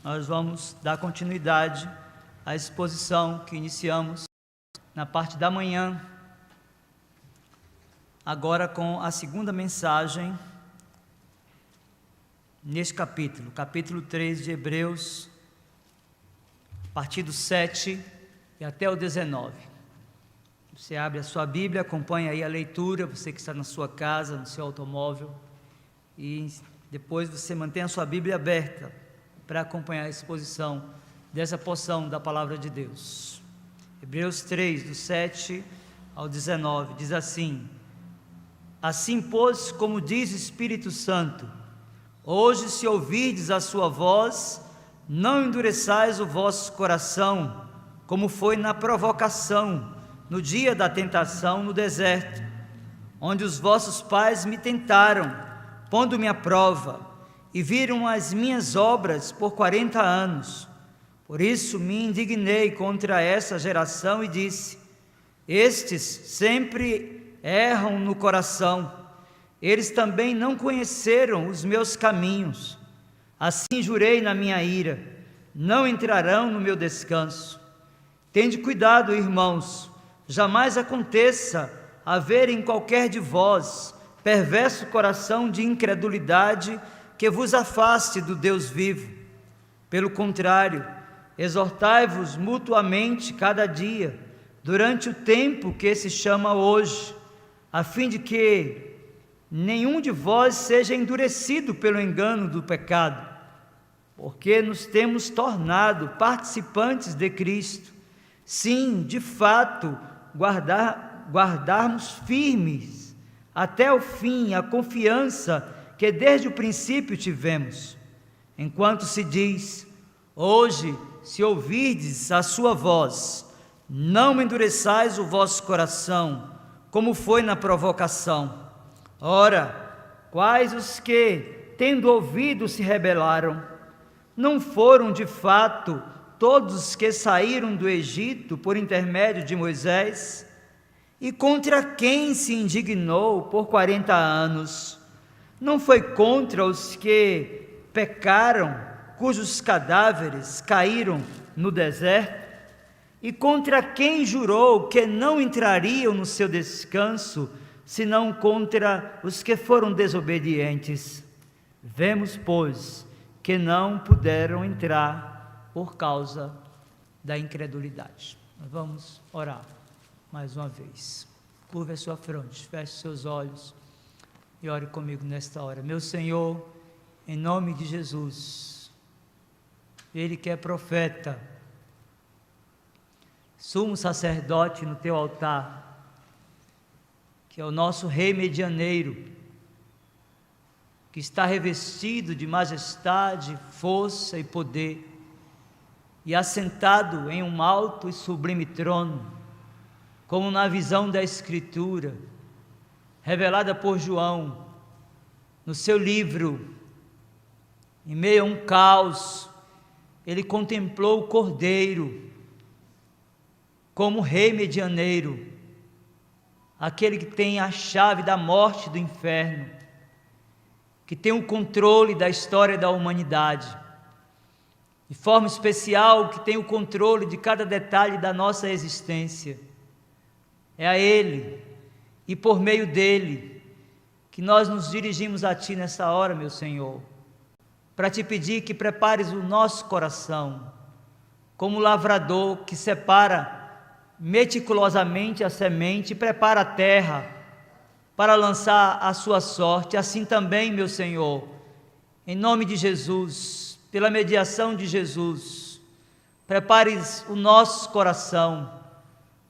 Nós vamos dar continuidade à exposição que iniciamos na parte da manhã, agora com a segunda mensagem neste capítulo, capítulo 3 de Hebreus, a partir do 7 e até o 19. Você abre a sua Bíblia, acompanha aí a leitura, você que está na sua casa, no seu automóvel, e depois você mantém a sua Bíblia aberta para acompanhar a exposição dessa porção da Palavra de Deus. Hebreus 3, do 7 ao 19, diz assim: Assim, pois, como diz o Espírito Santo, hoje, se ouvirdes a sua voz, não endureçais o vosso coração, como foi na provocação, no dia da tentação no deserto, onde os vossos pais me tentaram, pondo-me à prova, e viram as minhas obras por 40 anos. Por isso me indignei contra essa geração e disse: estes sempre erram no coração, eles também não conheceram os meus caminhos. Assim jurei na minha ira: não entrarão no meu descanso. Tende cuidado, irmãos, jamais aconteça haver em qualquer de vós perverso coração de incredulidade que vos afaste do Deus vivo. Pelo contrário, exortai-vos mutuamente cada dia, durante o tempo que se chama hoje, a fim de que nenhum de vós seja endurecido pelo engano do pecado, porque nos temos tornado participantes de Cristo. Sim, de fato, guardarmos firmes até o fim a confiança que desde o princípio tivemos, enquanto se diz: hoje, se ouvirdes a sua voz, não endureçais o vosso coração, como foi na provocação. Ora, quais os que, tendo ouvido, se rebelaram? Não foram, de fato, todos os que saíram do Egito por intermédio de Moisés? E contra quem se indignou por 40 anos? Não foi contra os que pecaram, cujos cadáveres caíram no deserto? E contra quem jurou que não entrariam no seu descanso, senão contra os que foram desobedientes? Vemos, pois, que não puderam entrar por causa da incredulidade. Nós vamos orar mais uma vez. Curva a sua fronte, feche seus olhos e ore comigo nesta hora. Meu Senhor, em nome de Jesus, Ele que é profeta, sumo sacerdote no teu altar, que é o nosso rei medianeiro, que está revestido de majestade, força e poder, e assentado em um alto e sublime trono, como na visão da Escritura, revelada por João, no seu livro. Em meio a um caos, ele contemplou o Cordeiro, como rei medianeiro, aquele que tem a chave da morte e do inferno, que tem o controle da história da humanidade, de forma especial, que tem o controle de cada detalhe da nossa existência. É a Ele, e por meio dEle, que nós nos dirigimos a Ti nessa hora, meu Senhor, para Te pedir que prepares o nosso coração, como o lavrador que separa meticulosamente a semente e prepara a terra para lançar a sua sorte. Assim também, meu Senhor, em nome de Jesus, pela mediação de Jesus, prepares o nosso coração,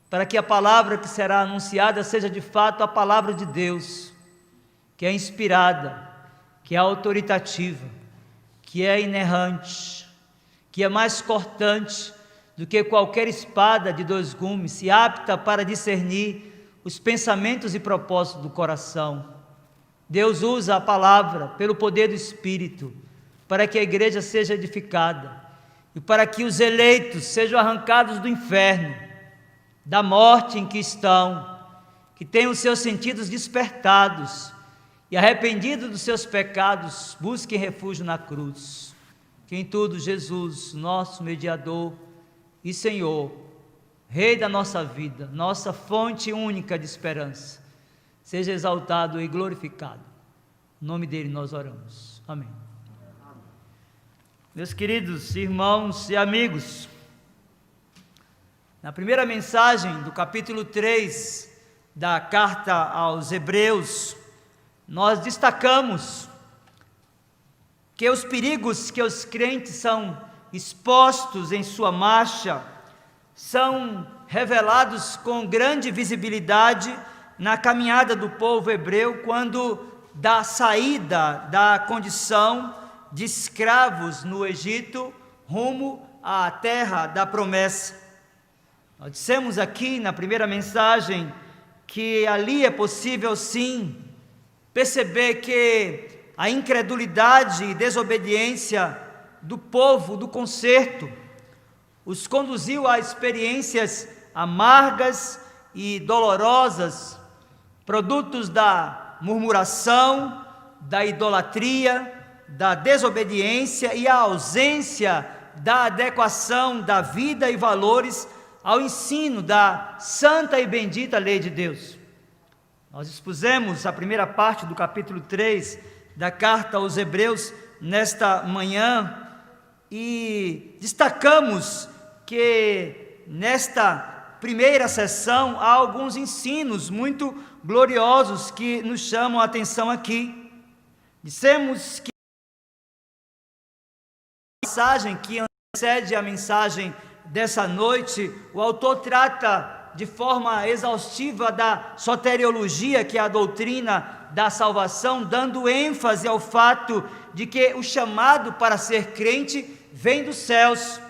para que a palavra que será anunciada seja de fato a palavra de Deus, que é inspirada, que é autoritativa, que é inerrante, que é mais cortante do que qualquer espada de 2 gumes, e apta para discernir os pensamentos e propósitos do coração. Deus usa a palavra pelo poder do Espírito, para que a igreja seja edificada, e para que os eleitos sejam arrancados do inferno, da morte em que estão, que tenham seus sentidos despertados, e arrependidos dos seus pecados, busquem refúgio na cruz. que em tudo Jesus, nosso mediador e Senhor, Rei da nossa vida, nossa fonte única de esperança, seja exaltado e glorificado. Em nome dele nós oramos. Amém. Meus queridos irmãos e amigos, na primeira mensagem do capítulo 3 da carta aos Hebreus, nós destacamos que os perigos que os crentes são expostos em sua marcha são revelados com grande visibilidade na caminhada do povo hebreu quando da saída da condição de escravos no Egito rumo à terra da promessa. Nós dissemos aqui na primeira mensagem que ali é possível sim perceber que a incredulidade e desobediência do povo do concerto os conduziu a experiências amargas e dolorosas, produtos da murmuração, da idolatria, da desobediência e a ausência da adequação da vida e valores ao ensino da santa e bendita lei de Deus. Nós expusemos a primeira parte do capítulo 3 da carta aos Hebreus nesta manhã e destacamos que nesta primeira sessão há alguns ensinos muito gloriosos que nos chamam a atenção aqui. Dissemos que a mensagem que antecede a mensagem dessa noite, o autor trata de forma exaustiva da soteriologia, que é a doutrina da salvação, dando ênfase ao fato de que o chamado para ser crente vem dos céus.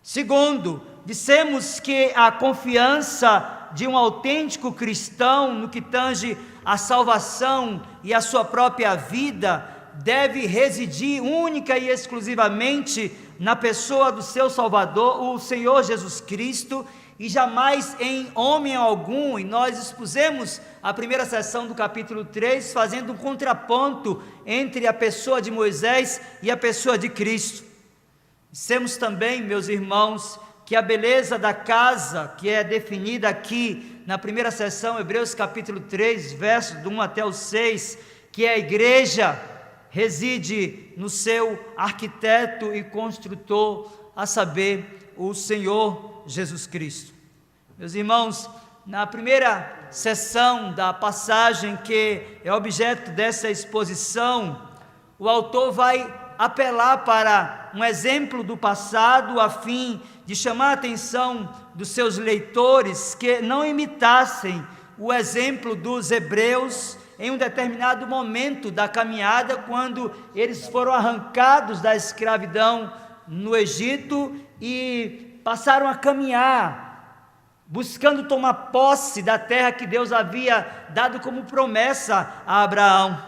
Segundo, dissemos que a confiança de um autêntico cristão no que tange a salvação e a sua própria vida deve residir única e exclusivamente na pessoa do seu Salvador, o Senhor Jesus Cristo, e jamais em homem algum. E nós expusemos a primeira sessão do capítulo 3, fazendo um contraponto entre a pessoa de Moisés e a pessoa de Cristo. Dissemos também, meus irmãos, que a beleza da casa, que é definida aqui na primeira sessão, Hebreus capítulo 3, versos do 1 até o 6, que é a igreja, reside no seu arquiteto e construtor, a saber, o Senhor Jesus Cristo. Meus irmãos, na primeira sessão da passagem que é objeto dessa exposição, o autor vai apelar para um exemplo do passado a fim de chamar a atenção dos seus leitores que não imitassem o exemplo dos hebreus em um determinado momento da caminhada, quando eles foram arrancados da escravidão no Egito e passaram a caminhar, buscando tomar posse da terra que Deus havia dado como promessa a Abraão,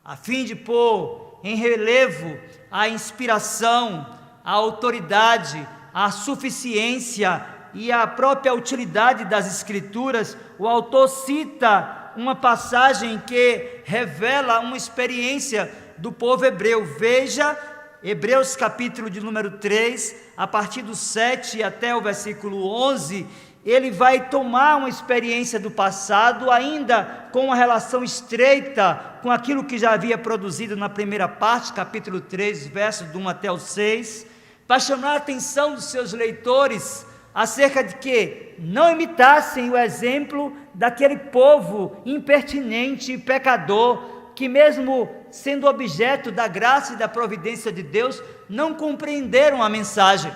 a fim de pôr em relevo a inspiração, a autoridade, a suficiência e a própria utilidade das Escrituras. O autor cita uma passagem que revela uma experiência do povo hebreu. Veja, Hebreus capítulo de número 3, a partir do 7 até o versículo 11, ele vai tomar uma experiência do passado, ainda com uma relação estreita com aquilo que já havia produzido na primeira parte, capítulo 3, versos do 1 até o 6, para chamar a atenção dos seus leitores acerca de que não imitassem o exemplo daquele povo impertinente e pecador, que mesmo sendo objeto da graça e da providência de Deus, não compreenderam a mensagem.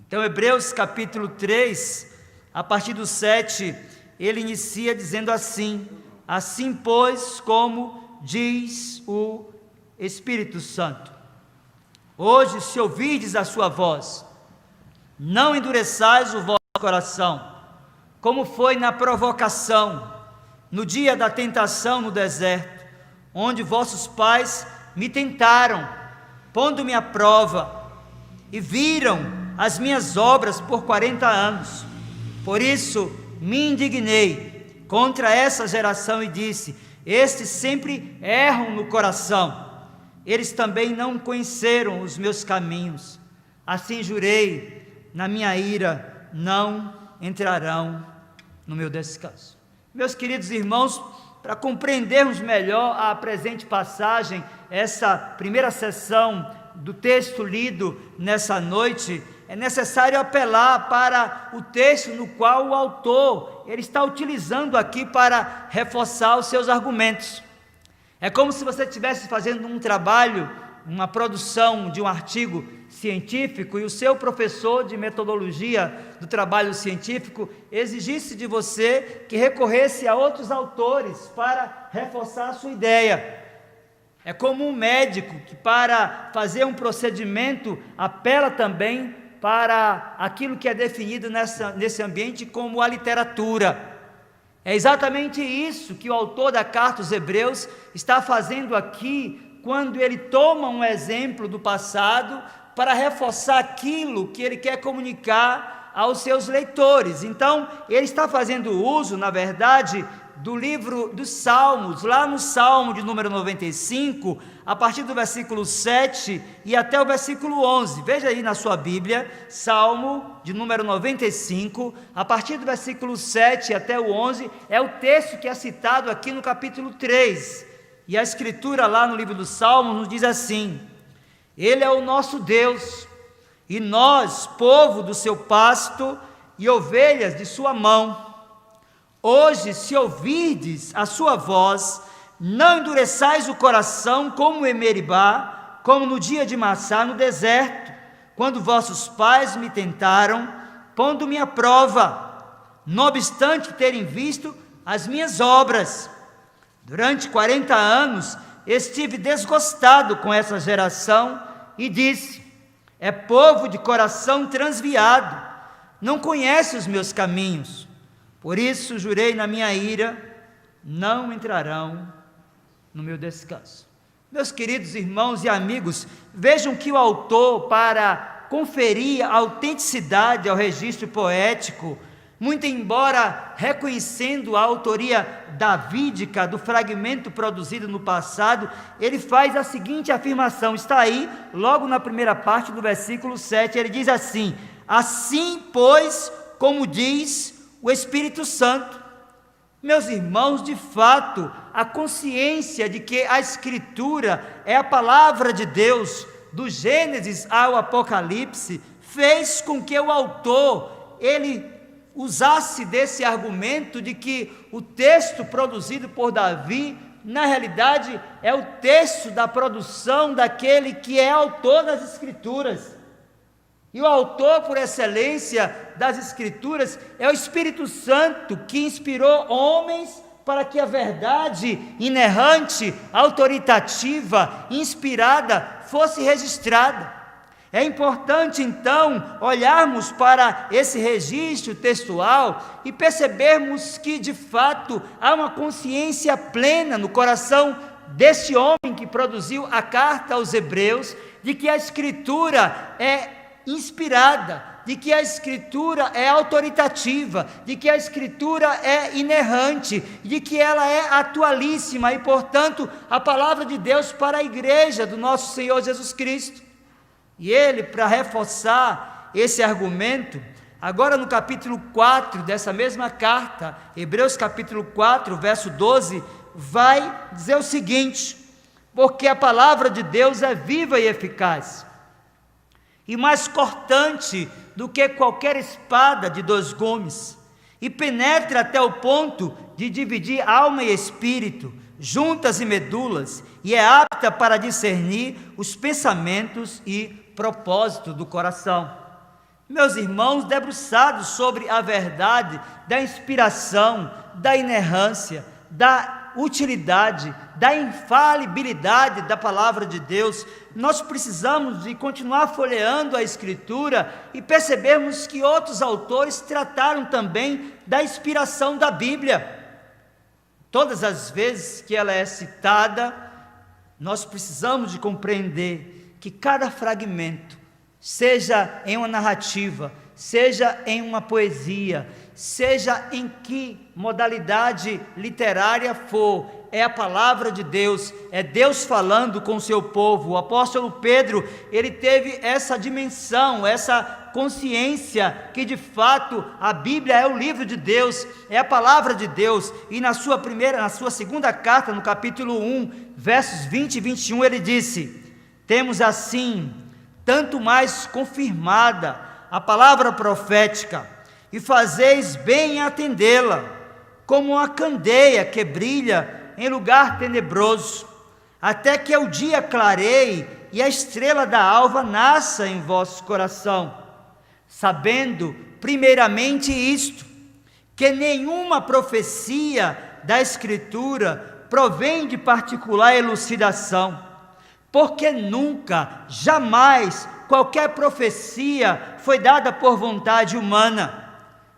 Então, Hebreus capítulo 3, a partir do 7, ele inicia dizendo assim: assim, pois, como diz o Espírito Santo, hoje, se ouvirdes a sua voz, não endureçais o vosso coração, como foi na provocação, no dia da tentação no deserto, onde vossos pais me tentaram, pondo-me à prova, e viram as minhas obras por 40 anos. Por isso me indignei contra essa geração e disse: estes sempre erram no coração, eles também não conheceram os meus caminhos. Assim jurei na minha ira, não entrarão no meu descanso. Meus queridos irmãos, para compreendermos melhor a presente passagem, essa primeira sessão do texto lido nessa noite, é necessário apelar para o texto no qual o autor ele está utilizando aqui para reforçar os seus argumentos. É como se você estivesse fazendo um trabalho, uma produção de um artigo científico, e o seu professor de metodologia do trabalho científico exigisse de você que recorresse a outros autores para reforçar a sua ideia. É como um médico que, para fazer um procedimento, apela também para aquilo que é definido nesse ambiente como a literatura. É exatamente isso que o autor da carta aos Hebreus está fazendo aqui, quando ele toma um exemplo do passado para reforçar aquilo que ele quer comunicar aos seus leitores. Então, ele está fazendo uso, na verdade, do livro dos Salmos, lá no Salmo de número 95, a partir do versículo 7 e até o versículo 11. Veja aí na sua Bíblia, Salmo de número 95, a partir do versículo 7 até o 11, é o texto que é citado aqui no capítulo 3. E a escritura lá no livro dos Salmos nos diz assim: Ele é o nosso Deus, e nós, povo do seu pasto e ovelhas de sua mão. Hoje, se ouvirdes a sua voz, não endureçais o coração como em Meribá, como no dia de Massá no deserto, quando vossos pais me tentaram, pondo-me à prova, não obstante terem visto as minhas obras. Durante 40 anos estive desgostado com essa geração e disse: é povo de coração transviado, não conhece os meus caminhos. Por isso jurei na minha ira, não entrarão no meu descanso. Meus queridos irmãos e amigos, vejam que o autor, para conferir a autenticidade ao registro poético, muito embora reconhecendo a autoria davídica do fragmento produzido no passado, ele faz a seguinte afirmação, está aí, logo na primeira parte do versículo 7, ele diz assim: assim, pois, como diz o Espírito Santo. Meus irmãos, de fato, a consciência de que a Escritura é a palavra de Deus, do Gênesis ao Apocalipse, fez com que o autor, ele usasse desse argumento de que o texto produzido por Davi, na realidade, é o texto da produção daquele que é autor das Escrituras. E o autor por excelência das Escrituras é o Espírito Santo, que inspirou homens para que a verdade inerrante, autoritativa, inspirada, fosse registrada. É importante então olharmos para esse registro textual e percebermos que de fato há uma consciência plena no coração desse homem que produziu a carta aos Hebreus, de que a Escritura é inspirada, de que a Escritura é autoritativa, de que a Escritura é inerrante, de que ela é atualíssima e, portanto, a palavra de Deus para a igreja do nosso Senhor Jesus Cristo. E ele, para reforçar esse argumento, agora no capítulo 4 dessa mesma carta, Hebreus capítulo 4, verso 12, vai dizer o seguinte: porque a palavra de Deus é viva e eficaz, e mais cortante do que qualquer espada de 2 gumes, e penetra até o ponto de dividir alma e espírito, juntas e medulas, e é apta para discernir os pensamentos e propósitos do coração. Meus irmãos, debruçados sobre a verdade da inspiração, da inerrância, da utilidade, da infalibilidade da palavra de Deus, nós precisamos de continuar folheando a Escritura e percebermos que outros autores trataram também da inspiração da Bíblia. Todas as vezes que ela é citada, nós precisamos de compreender que cada fragmento, seja em uma narrativa, seja em uma poesia, seja em que modalidade literária for, é a palavra de Deus, é Deus falando com o seu povo. O apóstolo Pedro, ele teve essa dimensão, essa consciência que de fato a Bíblia é o livro de Deus, é a palavra de Deus. E na sua segunda carta, no capítulo 1, versos 20 e 21, ele disse: temos assim tanto mais confirmada a palavra profética, e fazeis bem em atendê-la, como uma candeia que brilha em lugar tenebroso, até que o dia clareie e a estrela da alva nasça em vosso coração, sabendo primeiramente isto, que nenhuma profecia da Escritura provém de particular elucidação, porque nunca, jamais, qualquer profecia foi dada por vontade humana.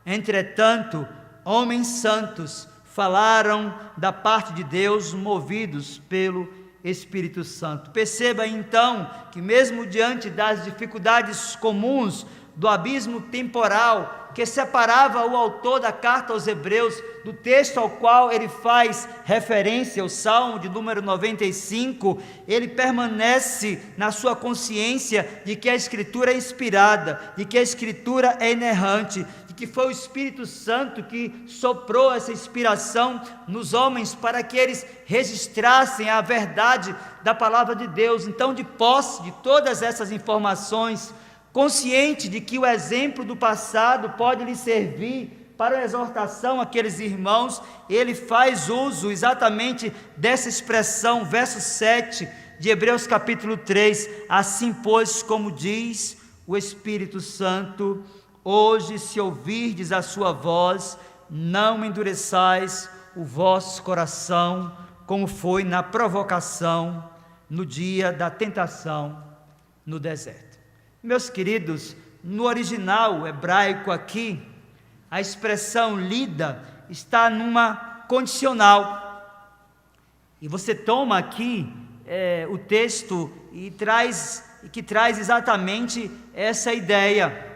Entretanto, homens santos falaram da parte de Deus, movidos pelo Espírito Santo. Perceba então que mesmo diante das dificuldades comuns do abismo temporal que separava o autor da carta aos Hebreus do texto ao qual ele faz referência, o Salmo de número 95, ele permanece na sua consciência de que a Escritura é inspirada, de que a Escritura é inerrante, de que foi o Espírito Santo que soprou essa inspiração nos homens para que eles registrassem a verdade da palavra de Deus. Então, de posse de todas essas informações, consciente de que o exemplo do passado pode lhe servir para a exortação àqueles irmãos, ele faz uso exatamente dessa expressão, verso 7 de Hebreus capítulo 3, assim pois, como diz o Espírito Santo, hoje se ouvirdes a sua voz, não endureçais o vosso coração, como foi na provocação, no dia da tentação no deserto. Meus queridos, no original hebraico aqui, a expressão lida está numa condicional. E você toma aqui o texto que traz exatamente essa ideia.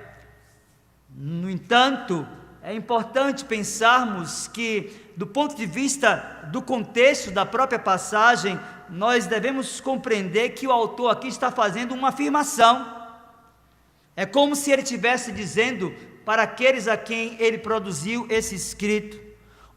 No entanto, é importante pensarmos que, do ponto de vista do contexto da própria passagem, nós devemos compreender que o autor aqui está fazendo uma afirmação. É como se ele estivesse dizendo para aqueles a quem ele produziu esse escrito: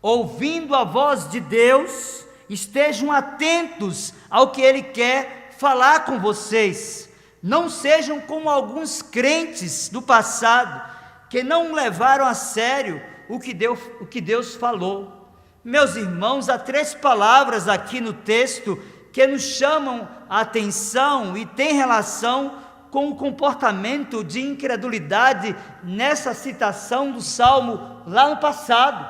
ouvindo a voz de Deus, estejam atentos ao que ele quer falar com vocês. Não sejam como alguns crentes do passado, que não levaram a sério o que Deus falou. Meus irmãos, há 3 palavras aqui no texto que nos chamam a atenção e tem relação com o comportamento de incredulidade nessa citação do Salmo lá no passado.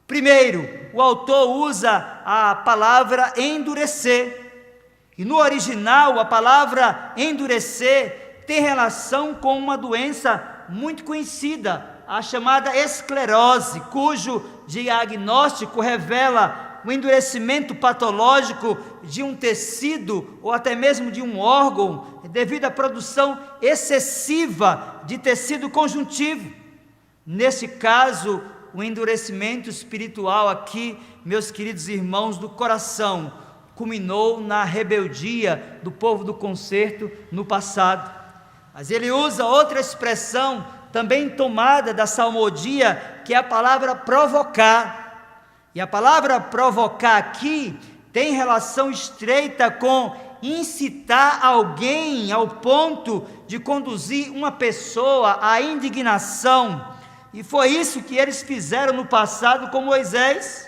Primeiro, o autor usa a palavra endurecer, e no original a palavra endurecer tem relação com uma doença muito conhecida, a chamada esclerose, cujo diagnóstico revela o endurecimento patológico de um tecido ou até mesmo de um órgão devido à produção excessiva de tecido conjuntivo. Nesse caso, o endurecimento espiritual aqui, meus queridos irmãos, do coração, culminou na rebeldia do povo do concerto no passado. Mas ele usa outra expressão também tomada da salmodia, que é a palavra provocar. E a palavra provocar aqui tem relação estreita com incitar alguém ao ponto de conduzir uma pessoa à indignação. E foi isso que eles fizeram no passado com Moisés,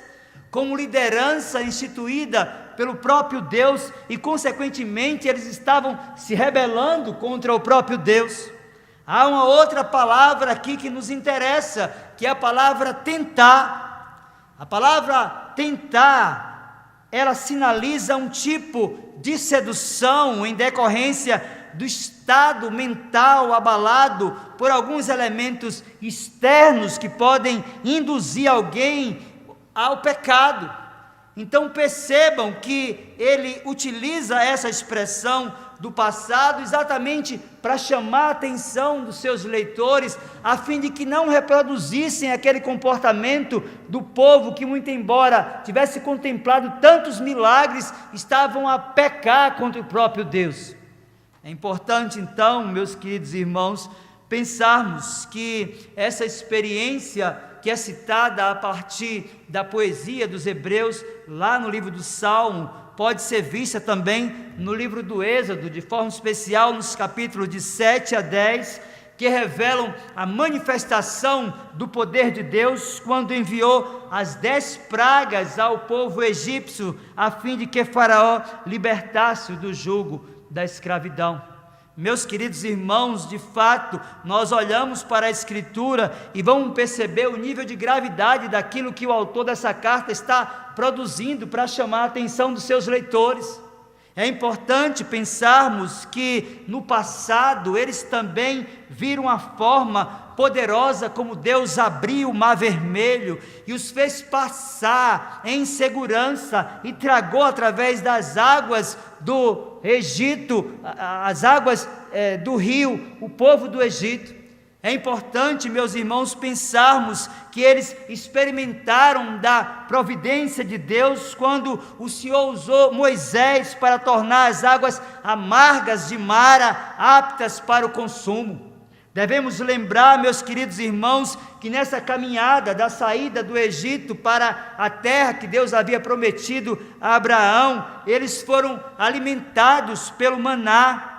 como liderança instituída pelo próprio Deus, e consequentemente eles estavam se rebelando contra o próprio Deus. Há uma outra palavra aqui que nos interessa, que é a palavra tentar. A palavra tentar, ela sinaliza um tipo de sedução em decorrência do estado mental abalado por alguns elementos externos que podem induzir alguém ao pecado. Então percebam que ele utiliza essa expressão do passado, exatamente para chamar a atenção dos seus leitores, a fim de que não reproduzissem aquele comportamento do povo que, muito embora tivesse contemplado tantos milagres, estavam a pecar contra o próprio Deus. É importante então, meus queridos irmãos, pensarmos que essa experiência que é citada a partir da poesia dos Hebreus, lá no livro do Salmo, pode ser vista também no livro do Êxodo, de forma especial nos capítulos de 7 a 10, que revelam a manifestação do poder de Deus quando enviou as 10 pragas ao povo egípcio, a fim de que Faraó libertasse do jugo da escravidão. Meus queridos irmãos, de fato, nós olhamos para a Escritura e vamos perceber o nível de gravidade daquilo que o autor dessa carta está produzindo para chamar a atenção dos seus leitores. É importante pensarmos que no passado eles também viram a forma poderosa como Deus abriu o Mar Vermelho e os fez passar em segurança e tragou através das águas do Egito, as águas do rio, o povo do Egito. É importante, meus irmãos, pensarmos que eles experimentaram da providência de Deus quando o Senhor usou Moisés para tornar as águas amargas de Mara aptas para o consumo. Devemos lembrar, meus queridos irmãos, que nessa caminhada da saída do Egito para a terra que Deus havia prometido a Abraão, eles foram alimentados pelo maná.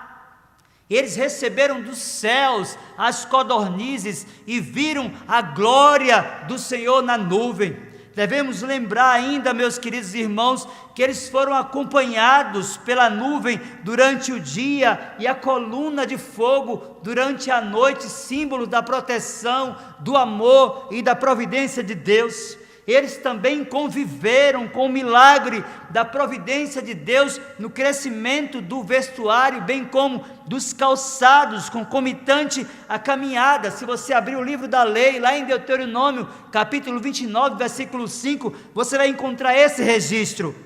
Eles receberam dos céus as codornizes e viram a glória do Senhor na nuvem. Devemos lembrar ainda, meus queridos irmãos, que eles foram acompanhados pela nuvem durante o dia e a coluna de fogo durante a noite, símbolo da proteção, do amor e da providência de Deus. Eles também conviveram com o milagre da providência de Deus no crescimento do vestuário, bem como dos calçados, concomitante à caminhada. Se você abrir o livro da lei, lá em Deuteronômio, capítulo 29, versículo 5, você vai encontrar esse registro: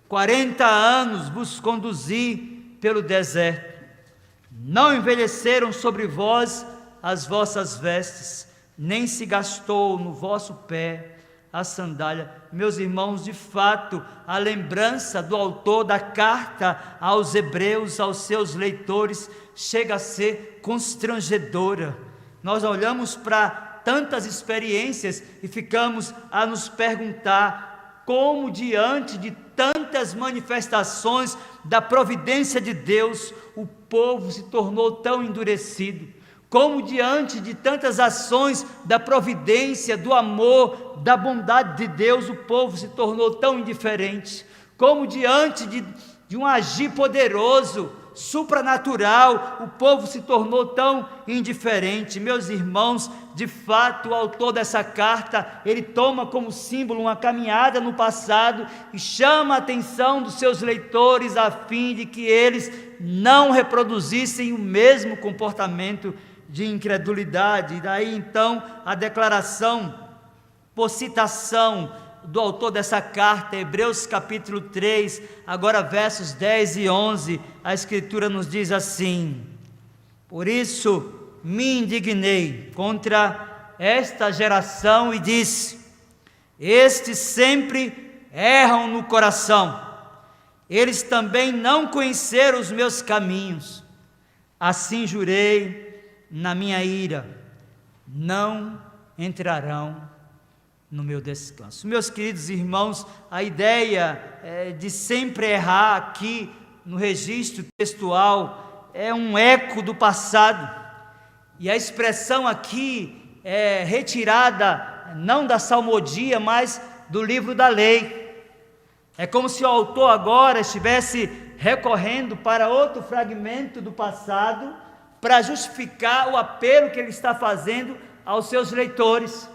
40 anos vos conduzi pelo deserto, não envelheceram sobre vós as vossas vestes, nem se gastou no vosso pé a sandália. Meus irmãos, de fato, a lembrança do autor da carta aos Hebreus, aos seus leitores, chega a ser constrangedora. Nós olhamos para tantas experiências e ficamos a nos perguntar como, diante de tantas manifestações da providência de Deus, o povo se tornou tão endurecido. Como diante de tantas ações da providência, do amor, da bondade de Deus, o povo se tornou tão indiferente. Como diante de um agir poderoso, supranatural, o povo se tornou tão indiferente. Meus irmãos, de fato, o autor dessa carta, ele toma como símbolo uma caminhada no passado e chama a atenção dos seus leitores a fim de que eles não reproduzissem o mesmo comportamento de incredulidade. E daí então a declaração por citação do autor dessa carta, Hebreus capítulo 3, agora versos 10 e 11, a Escritura nos diz assim: por isso me indignei contra esta geração e disse: estes sempre erram no coração, eles também não conheceram os meus caminhos. Assim jurei na minha ira, não entrarão no meu descanso. Meus queridos irmãos, a ideia de sempre errar aqui no registro textual é um eco do passado, e a expressão aqui é retirada não da salmodia, mas do livro da lei. É como se o autor agora estivesse recorrendo para outro fragmento do passado para justificar o apelo que ele está fazendo aos seus leitores.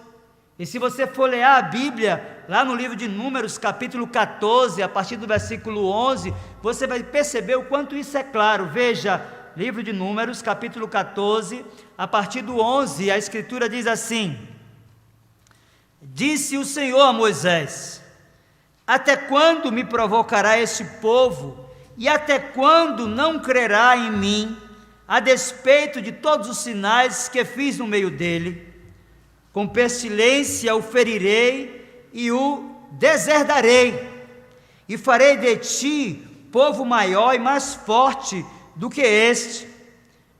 E se você for ler a Bíblia, lá no livro de Números, capítulo 14, a partir do versículo 11, você vai perceber o quanto isso é claro. Veja, livro de Números, capítulo 14, a partir do 11, a Escritura diz assim: disse o Senhor a Moisés: até quando me provocará este povo, E até quando não crerá em mim, a despeito de todos os sinais que fiz no meio dele? Com pestilência o ferirei e o deserdarei, e farei de ti povo maior e mais forte do que este.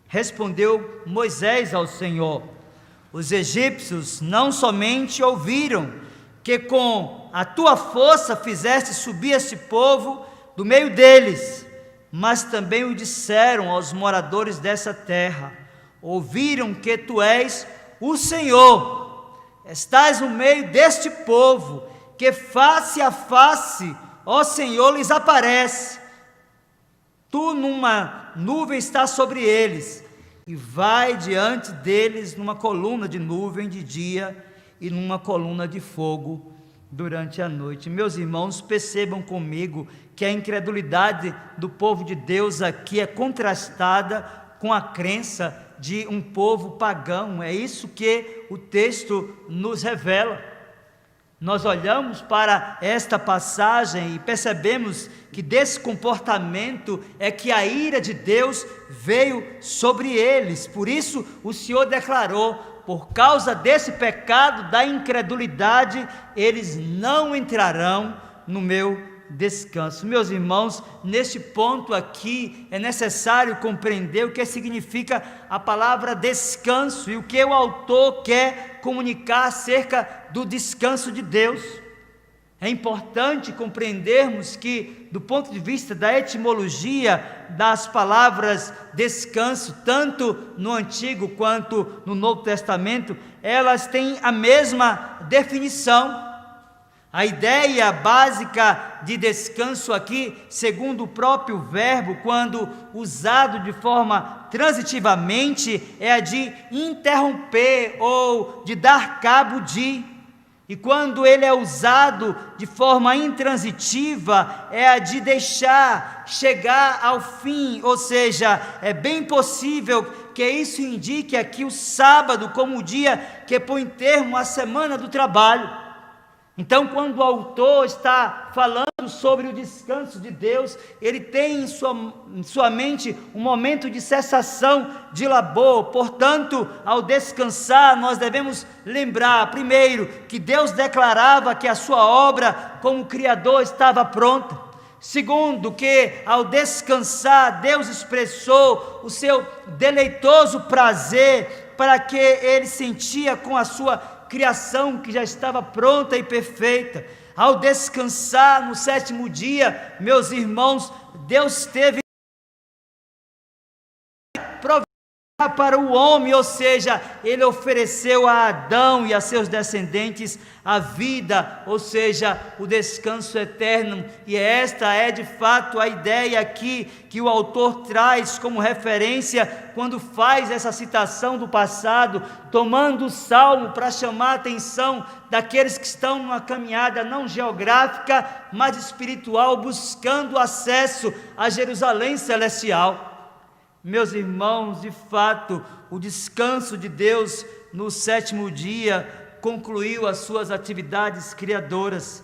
Respondeu Moisés ao Senhor: os egípcios não somente ouviram que com a tua força fizeste subir este povo do meio deles, mas também o disseram aos moradores dessa terra: ouviram que tu és o Senhor, estás no meio deste povo, que face a face, ó Senhor, lhes aparece. Tu numa nuvem estás sobre eles, e vai diante deles numa coluna de nuvem de dia e numa coluna de fogo durante a noite. Meus irmãos, percebam comigo que a incredulidade do povo de Deus aqui é contrastada com a crença de um povo pagão. É isso que o texto nos revela. Nós olhamos para esta passagem e percebemos que desse comportamento é que a ira de Deus veio sobre eles. Por isso o Senhor declarou: por causa desse pecado da incredulidade, eles não entrarão no meu descanso. Meus irmãos, neste ponto aqui é necessário compreender o que significa a palavra descanso e o que o autor quer comunicar acerca do descanso de Deus. É importante compreendermos que, do ponto de vista da etimologia das palavras descanso, tanto no Antigo quanto no Novo Testamento, elas têm a mesma definição. A ideia básica de descanso aqui, segundo o próprio verbo, quando usado de forma transitivamente, é a de interromper ou de dar cabo de. E quando ele é usado de forma intransitiva, é a de deixar chegar ao fim, ou seja, é bem possível que isso indique aqui o sábado como o dia que põe termo à semana do trabalho. Então, quando o autor está falando sobre o descanso de Deus, ele tem em sua mente um momento de cessação de labor. Portanto, ao descansar, nós devemos lembrar, primeiro, que Deus declarava que a sua obra como Criador estava pronta. Segundo, que ao descansar, Deus expressou o seu deleitoso prazer para que ele sentia com a sua criação que já estava pronta e perfeita. Ao descansar no sétimo dia, meus irmãos, Deus teve provisão para o homem, ou seja, ele ofereceu a Adão e a seus descendentes a vida, ou seja, o descanso eterno. E esta é de fato a ideia aqui que o autor traz como referência quando faz essa citação do passado, tomando o salmo para chamar a atenção daqueles que estão numa caminhada não geográfica, mas espiritual, buscando acesso a Jerusalém celestial. Meus irmãos, de fato, o descanso de Deus no sétimo dia concluiu as suas atividades criadoras.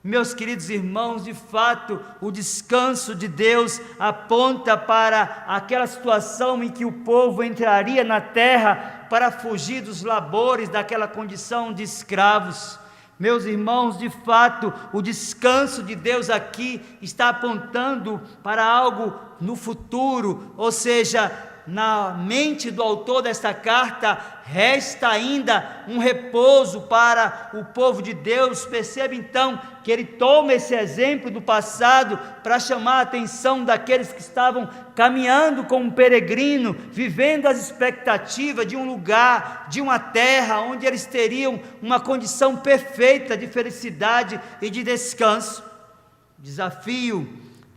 Meus queridos irmãos, de fato, o descanso de Deus aponta para aquela situação em que o povo entraria na terra para fugir dos labores daquela condição de escravos. Meus irmãos, de fato, o descanso de Deus aqui está apontando para algo no futuro, ou seja, na mente do autor desta carta, resta ainda um repouso para o povo de Deus. Percebe então que ele toma esse exemplo do passado para chamar a atenção daqueles que estavam caminhando como um peregrino, vivendo as expectativas de um lugar, de uma terra onde eles teriam uma condição perfeita de felicidade e de descanso. O desafio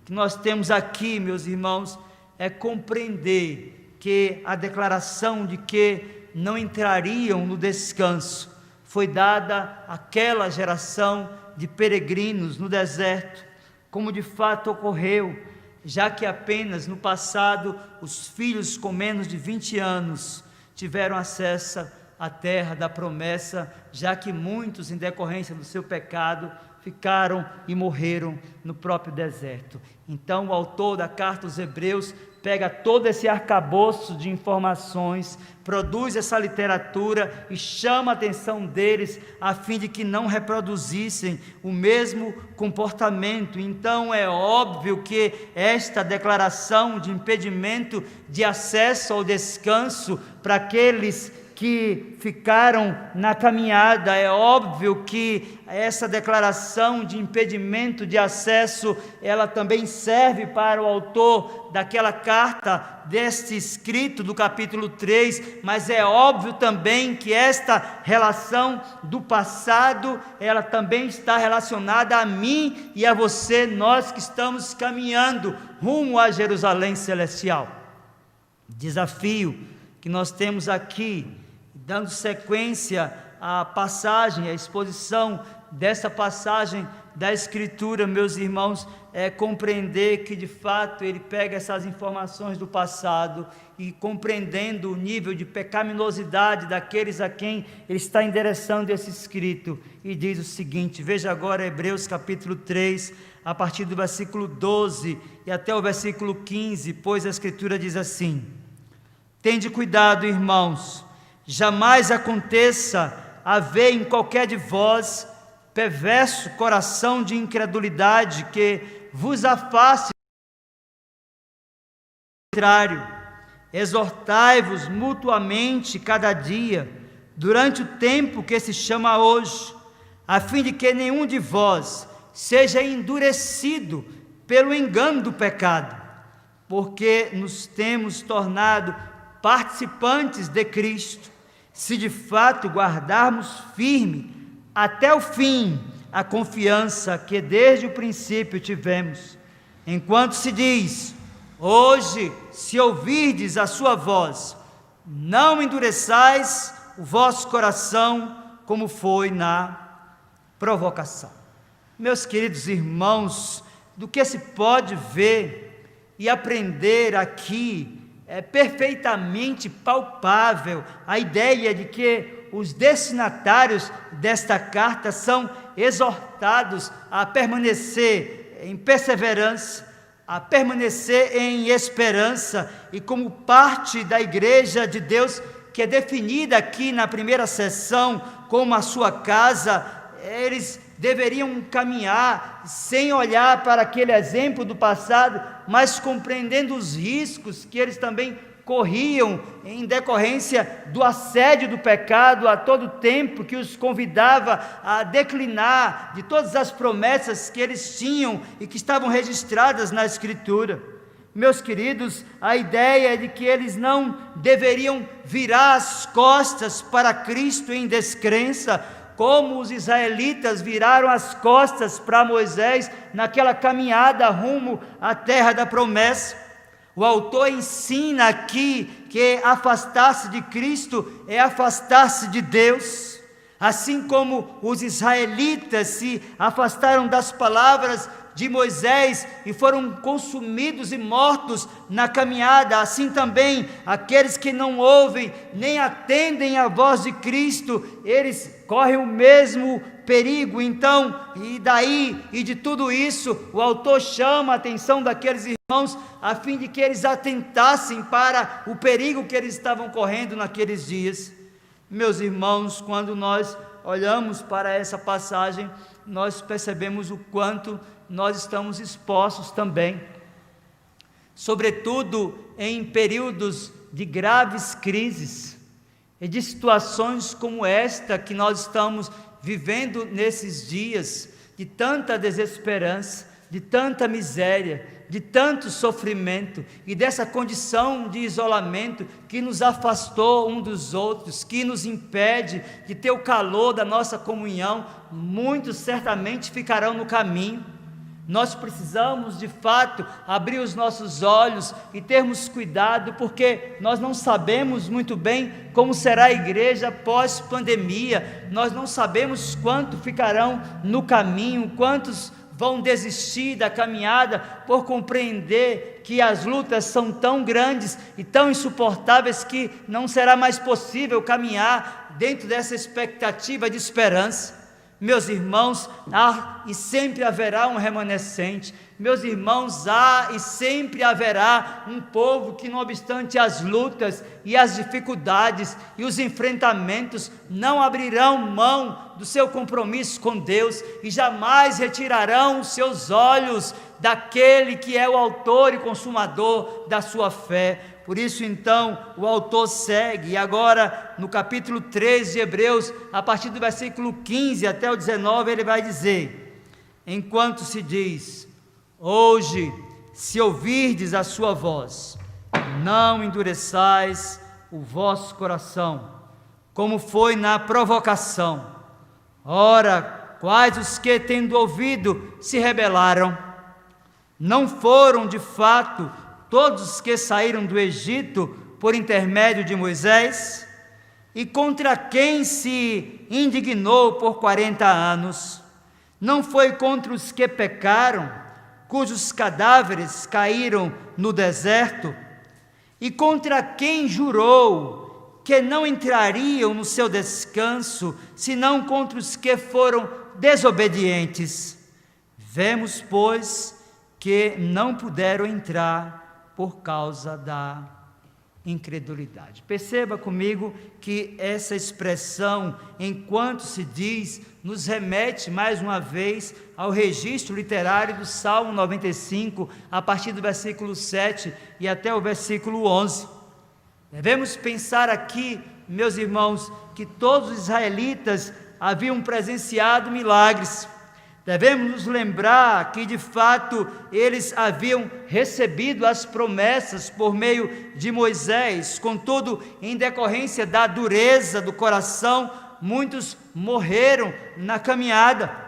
que nós temos aqui, meus irmãos, é compreender que a declaração de que não entrariam no descanso foi dada àquela geração de peregrinos no deserto, como de fato ocorreu, já que apenas no passado os filhos com menos de 20 anos tiveram acesso à terra da promessa, já que muitos, em decorrência do seu pecado, ficaram e morreram no próprio deserto. Então o autor da carta aos Hebreus pega todo esse arcabouço de informações, produz essa literatura e chama a atenção deles a fim de que não reproduzissem o mesmo comportamento. Então é óbvio que esta declaração de impedimento de acesso ao descanso para aqueles que ficaram na caminhada, é óbvio que essa declaração de impedimento de acesso, ela também serve para o autor daquela carta, deste escrito do capítulo 3, mas é óbvio também que esta relação do passado, ela também está relacionada a mim e a você, nós que estamos caminhando rumo a Jerusalém celestial. Desafio que nós temos aqui, dando sequência à passagem, à exposição dessa passagem da Escritura, meus irmãos, é compreender que de fato ele pega essas informações do passado e compreendendo o nível de pecaminosidade daqueles a quem ele está endereçando esse escrito, e diz o seguinte, veja agora Hebreus capítulo 3, a partir do versículo 12 e até o versículo 15, pois a Escritura diz assim: tende cuidado, irmãos, jamais aconteça haver em qualquer de vós perverso coração de incredulidade que vos afaste do contrário. Exortai-vos mutuamente cada dia, durante o tempo que se chama hoje, a fim de que nenhum de vós seja endurecido pelo engano do pecado, porque nos temos tornado participantes de Cristo, se de fato guardarmos firme até o fim a confiança que desde o princípio tivemos. Enquanto se diz, hoje, se ouvirdes a sua voz, não endureçais o vosso coração, como foi na provocação. Meus queridos irmãos, do que se pode ver e aprender aqui, é perfeitamente palpável a ideia de que os destinatários desta carta são exortados a permanecer em perseverança, a permanecer em esperança, e como parte da igreja de Deus, que é definida aqui na primeira sessão como a sua casa, eles deveriam caminhar sem olhar para aquele exemplo do passado, mas compreendendo os riscos que eles também corriam em decorrência do assédio do pecado a todo tempo, que os convidava a declinar de todas as promessas que eles tinham e que estavam registradas na Escritura. Meus queridos, a ideia é de que eles não deveriam virar as costas para Cristo em descrença, como os israelitas viraram as costas para Moisés naquela caminhada rumo à terra da promessa. O autor ensina aqui que afastar-se de Cristo é afastar-se de Deus, assim como os israelitas se afastaram das palavras de Moisés e foram consumidos e mortos na caminhada, assim também aqueles que não ouvem nem atendem à voz de Cristo, eles correm o mesmo perigo. Então, e de tudo isso, o autor chama a atenção daqueles irmãos a fim de que eles atentassem para o perigo que eles estavam correndo naqueles dias. Meus irmãos, quando nós olhamos para essa passagem, nós percebemos o quanto nós estamos expostos também, sobretudo em períodos de graves crises e de situações como esta que nós estamos vivendo nesses dias, de tanta desesperança, de tanta miséria, de tanto sofrimento e dessa condição de isolamento que nos afastou um dos outros, que nos impede de ter o calor da nossa comunhão. Muitos certamente ficarão no caminho. Nós precisamos de fato abrir os nossos olhos e termos cuidado, porque nós não sabemos muito bem como será a igreja pós-pandemia, nós não sabemos quanto ficarão no caminho, quantos vão desistir da caminhada por compreender que as lutas são tão grandes e tão insuportáveis que não será mais possível caminhar dentro dessa expectativa de esperança. Meus irmãos, há e sempre haverá um remanescente. Meus irmãos, há e sempre haverá um povo que, não obstante as lutas e as dificuldades e os enfrentamentos, não abrirão mão do seu compromisso com Deus e jamais retirarão os seus olhos daquele que é o autor e consumador da sua fé. Por isso, então, o autor segue, e agora no capítulo 13 de Hebreus, a partir do versículo 15 até o 19, ele vai dizer: enquanto se diz, hoje, se ouvirdes a sua voz, não endureçais o vosso coração, como foi na provocação. Ora, quais os que, tendo ouvido, se rebelaram? Não foram, de fato, todos os que saíram do Egito por intermédio de Moisés? E contra quem se indignou por 40 anos? Não foi contra os que pecaram, cujos cadáveres caíram no deserto? E contra quem jurou que não entrariam no seu descanso, senão contra os que foram desobedientes? Vemos, pois, que não puderam entrar por causa da incredulidade. Perceba comigo que essa expressão, enquanto se diz, nos remete mais uma vez ao registro literário do Salmo 95, a partir do versículo 7 e até o versículo 11. Devemos pensar aqui, meus irmãos, que todos os israelitas haviam presenciado milagres. Devemos nos lembrar que, de fato, eles haviam recebido as promessas por meio de Moisés. Contudo, em decorrência da dureza do coração, muitos morreram na caminhada.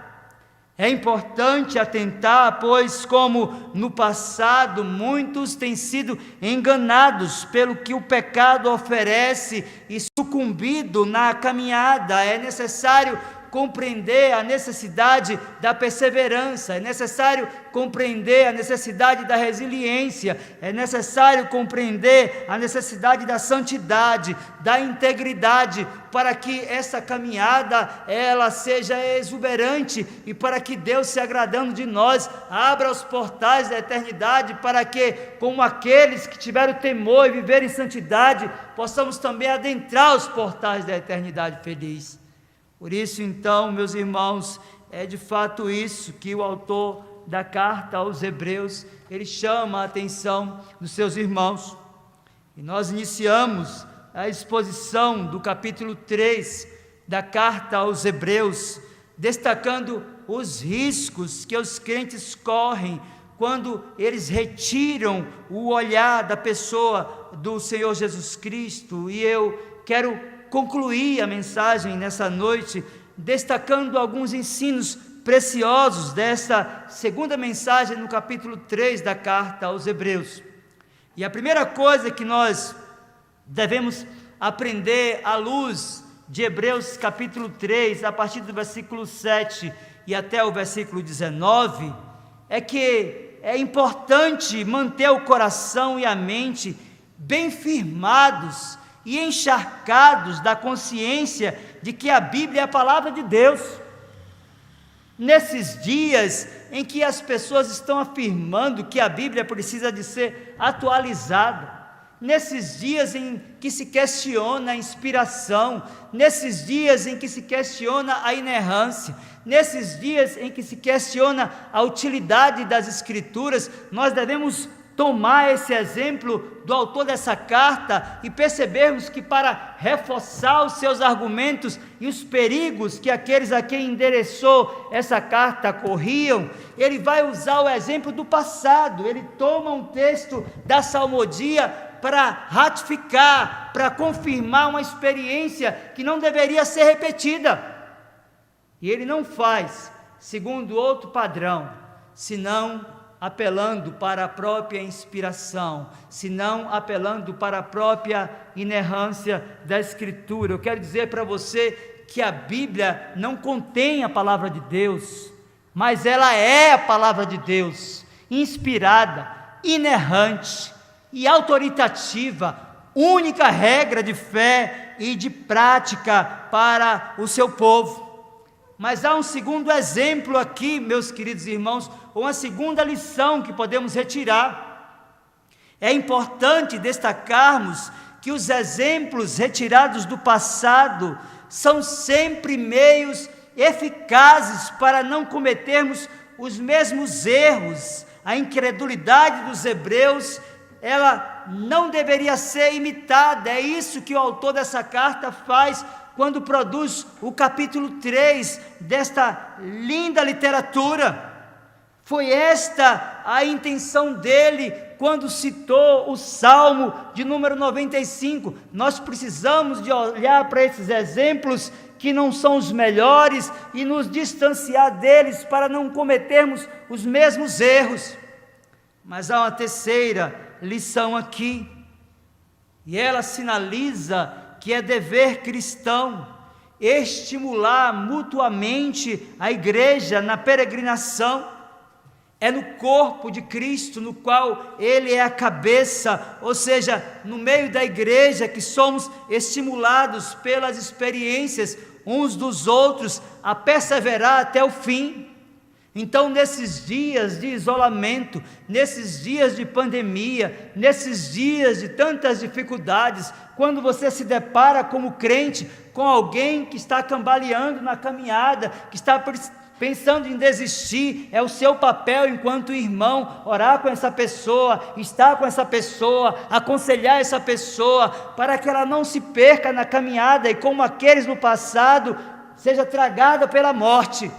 É importante atentar, pois, como no passado muitos têm sido enganados pelo que o pecado oferece e sucumbido na caminhada. É necessário compreender a necessidade da perseverança, é necessário compreender a necessidade da resiliência, é necessário compreender a necessidade da santidade, da integridade, para que essa caminhada ela seja exuberante e para que Deus, se agradando de nós, abra os portais da eternidade, para que, como aqueles que tiveram temor e viveram em santidade, possamos também adentrar os portais da eternidade feliz. Por isso, então, meus irmãos, é de fato isso que o autor da carta aos Hebreus, ele chama a atenção dos seus irmãos. E nós iniciamos a exposição do capítulo 3 da carta aos Hebreus, destacando os riscos que os crentes correm quando eles retiram o olhar da pessoa do Senhor Jesus Cristo. E eu quero concluir a mensagem nessa noite destacando alguns ensinos preciosos desta segunda mensagem no capítulo 3 da carta aos Hebreus. E a primeira coisa que nós devemos aprender à luz de Hebreus capítulo 3, a partir do versículo 7 e até o versículo 19, é que é importante manter o coração e a mente bem firmados e encharcados da consciência de que a Bíblia é a palavra de Deus. Nesses dias em que as pessoas estão afirmando que a Bíblia precisa de ser atualizada, nesses dias em que se questiona a inspiração, nesses dias em que se questiona a inerrância, nesses dias em que se questiona a utilidade das Escrituras, nós devemos tomar esse exemplo do autor dessa carta e percebermos que, para reforçar os seus argumentos e os perigos que aqueles a quem endereçou essa carta corriam, ele vai usar o exemplo do passado. Ele toma um texto da salmodia para ratificar, para confirmar uma experiência que não deveria ser repetida, e ele não faz segundo outro padrão, senão apelando para a própria inspiração, senão apelando para a própria inerrância da Escritura. Eu quero dizer para você que a Bíblia não contém a palavra de Deus, mas ela é a palavra de Deus, inspirada, inerrante e autoritativa, única regra de fé e de prática para o seu povo. Mas há um segundo exemplo aqui, meus queridos irmãos, uma segunda lição que podemos retirar. É importante destacarmos que os exemplos retirados do passado são sempre meios eficazes para não cometermos os mesmos erros. A incredulidade dos hebreus, ela não deveria ser imitada. É isso que o autor dessa carta faz quando produz o capítulo 3 desta linda literatura. Foi esta a intenção dele quando citou o Salmo de número 95. Nós precisamos de olhar para esses exemplos que não são os melhores e nos distanciar deles para não cometermos os mesmos erros. Mas há uma terceira lição aqui, e ela sinaliza que é dever cristão estimular mutuamente a igreja na peregrinação. É no corpo de Cristo, no qual Ele é a cabeça, ou seja, no meio da igreja, que somos estimulados pelas experiências uns dos outros a perseverar até o fim. Então, nesses dias de isolamento, nesses dias de pandemia, nesses dias de tantas dificuldades, quando você se depara como crente com alguém que está cambaleando na caminhada, que está pensando em desistir, é o seu papel enquanto irmão, orar com essa pessoa, estar com essa pessoa, aconselhar essa pessoa, para que ela não se perca na caminhada e como aqueles no passado, seja tragada pela morte.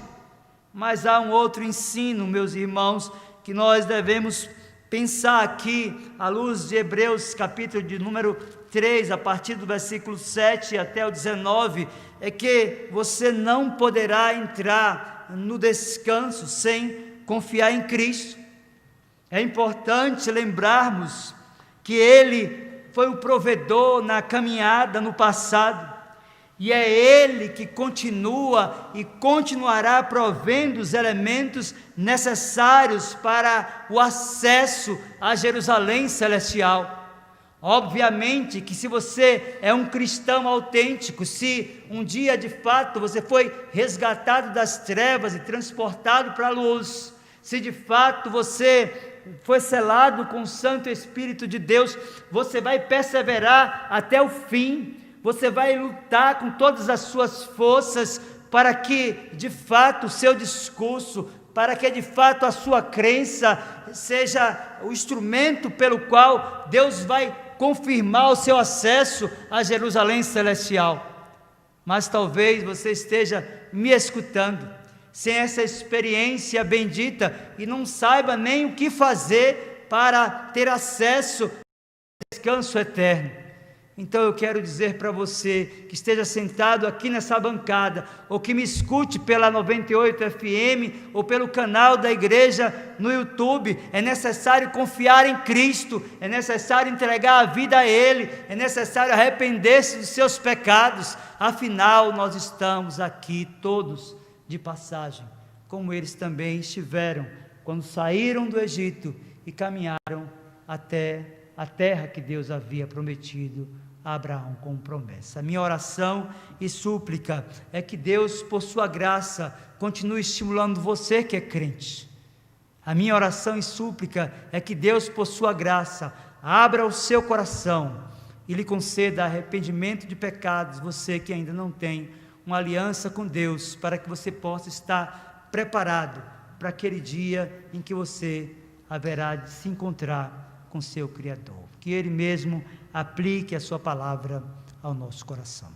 Mas há um outro ensino, meus irmãos, que nós devemos pensar aqui, à luz de Hebreus capítulo de número 3, a partir do versículo 7 até o 19, é que você não poderá entrar no descanso sem confiar em Cristo. É importante lembrarmos que Ele foi o provedor na caminhada no passado, e é Ele que continua e continuará provendo os elementos necessários para o acesso a Jerusalém celestial. Obviamente que se você é um cristão autêntico, se um dia de fato você foi resgatado das trevas e transportado para a luz, se de fato você foi selado com o Santo Espírito de Deus, você vai perseverar até o fim, você vai lutar com todas as suas forças para que de fato o seu discurso, para que de fato a sua crença seja o instrumento pelo qual Deus vai confirmar o seu acesso a Jerusalém celestial. Mas talvez você esteja me escutando sem essa experiência bendita e não saiba nem o que fazer para ter acesso ao descanso eterno. Então eu quero dizer para você que esteja sentado aqui nessa bancada, ou que me escute pela 98 FM, ou pelo canal da igreja no YouTube, é necessário confiar em Cristo, é necessário entregar a vida a Ele, é necessário arrepender-se dos seus pecados. Afinal, nós estamos aqui todos de passagem, como eles também estiveram, quando saíram do Egito e caminharam até a terra que Deus havia prometido a Abraão com promessa. A minha oração e súplica é que Deus, por sua graça, continue estimulando você que é crente. A minha oração e súplica é que Deus, por sua graça, abra o seu coração e lhe conceda arrependimento de pecados, você que ainda não tem uma aliança com Deus, para que você possa estar preparado para aquele dia em que você haverá de se encontrar com seu Criador. Que Ele mesmo aplique a sua palavra ao nosso coração.